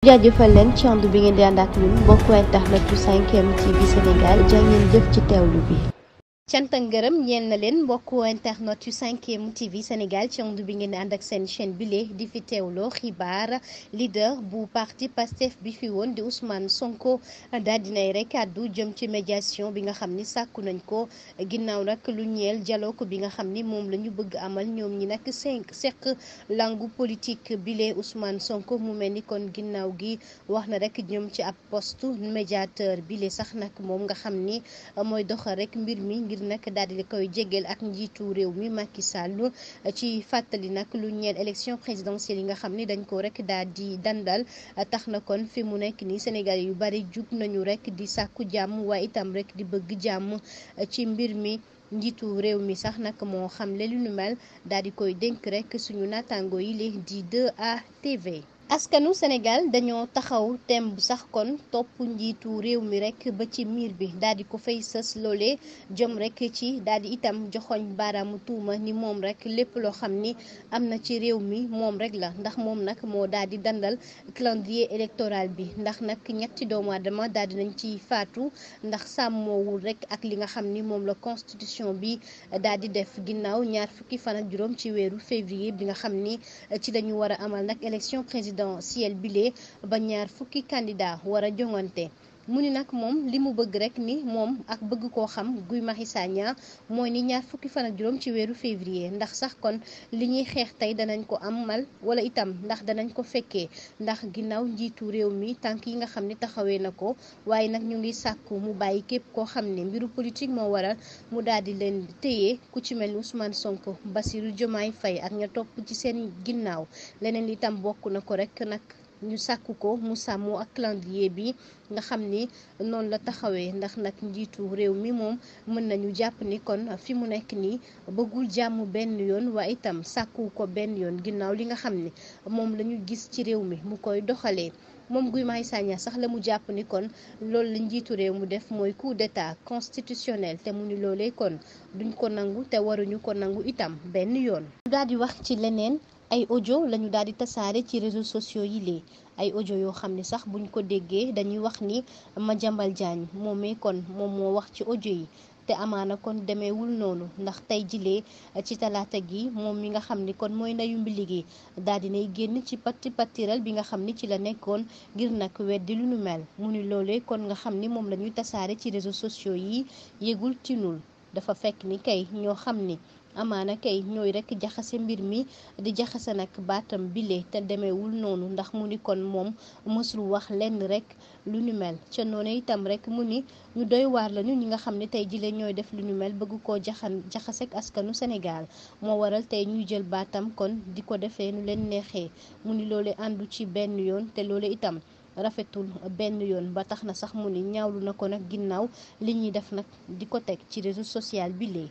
jaajëfal leen ci ànd bi ngeen di ànd ak ñun mbokku internet yu 5M TV Sénégal jaa ngeen jëf ci teewlu bi. cant ak ngërëm ñeel na leen mbokku internet yu 5M TV Sénégal ci ànd bi ngeen di ànd ak seen chaîne bile di fi teewloo xibaar leader bu parti Pastef bi fi woon di Ousmane Sonko daal dinay rek àddu jëm ci médiation bi nga xam ni sàkku nañ ko ginnaaw nag lu ñeel dialogue bi nga xam ni moom la ñu bëgg amal ñoom ñi nag seq langu politique bile Ousmane Sonko mu mel ni kon ginnaaw gi wax na rek jëm ci ab poste médiateur bile sax nag moom nga xam ni mooy doxal rek mbir mi ngir nag daal di koy jégeel ak njiitu réew mi Macky Sall ci fàttali nag lu ñeel élection présidentielle yi nga xam ni dañ ko rek daal di dandal tax na kon fi mu nekk nii Sénégal yu bari jug nañu rek di sàkku jàmm waaye itam rek di bëgg jàmm ci mbir mi. njiitu réew mi sax nag moo xamle lu nu mel daal di koy dénk rek suñu naataango yi léegi di 2A TV. askanu Sénégal dañoo taxaw temb sax kon topp njiitu réew mi rek ba ci miir bi daal di ko fay sës loolee jëm rek ci daal di itam joxoñ baaraamu tuuma ni moom rek lépp loo xam ni am na ci réew mi moom rek la ndax moom nag moo daal di dandal calendrier électoral bi ndax nag ñetti doomu aadama daal di nañ ci faatu ndax sàmmoowul rek ak li nga xam ni moom la constitution bi daal di def ginnaaw ñaar fukki fan ak juróom ci weeru février bi nga xam ni ci lañu war a amal nag élection présidentielle bile ba ñaar fukki candidat war a jongante mu ni nag moom li mu bëgg rek ni moom ak bëgg koo xam Guy Marius Sagna mooy ni ñaar fukki fan ak juróom ci weeru février ndax sax kon li ñuy xeex tey danañ ko amal wala itam ndax danañ ko fekkee ndax ginnaaw njiitu réew mi tànk yi nga xam ni taxawee na ko waaye nag ñu ngi sàkku mu bàyyi képp koo xam ne mbiru politique moo waral mu daal di leen téye ku ci mel ni Ousmane Sonko Bassirou Diomaye Faye ak ña topp ci seen ginnaaw leneen li itam bokk na ko rek nag ñu sàkku ko mu sàmmoo ak calendrier bi nga xam ni noonu la taxawee ndax nag njiitu réew mi moom mën nañu jàpp ni kon fi mu nekk nii bëggul jàmm benn yoon waaye itam sàkku ko benn yoon ginnaaw li nga xam ni moom la ñu gis ci réew mi mu koy doxalee moom Guy Marius Sagna sax la mu jàpp ni kon loolu la njiitu réew mu def mooy coup d'état constitutionnel te mu ni loolee kon duñ ko nangu te waruñu ko nangu itam benn yoon. daal di wax ci leneen. ay audio lañu daal di tasaare ci réseaux sociaux yi lee ay audio yoo xam ne sax buñ ko déggee dañuy wax ni Madiambal Diagne moomee kon moom moo wax ci audio yi te amaana kon demeewul noonu ndax tey jilee ci talaata gi moom mi nga xam ni kon mooy ndayu mbili gi daal dinay génn ci patiral bi nga xam ni ci la nekkoon ngir nag weddi lu nu mel mu ni loolee kon nga xam ni moom la ñuy tasaare ci réseaux sociaux yi yëgul tinul dafa fekk ni kay ñoo xam ni amaana kay ñooy rek jaxase mbir mi di jaxase nag baatam bile te demeewul noonu ndax mu ni kon moom mësul wax lenn rek lu ñu mel ca noonu itam rek mu ni ñu doy waar lañu ñi nga xam ne tey jile ñooy def lu ñu mel bëgg koo jaxase ak askanu Sénégal moo waral tey ñuy jël baatam kon di ko defee nu leen neexee mu ni loole àndu ci benn yoon te loole itam rafetul benn yoon ba tax na sax mu ni ñaawlu na ko nag ginnaaw li ñuy def nag di ko teg ci réseau social bile.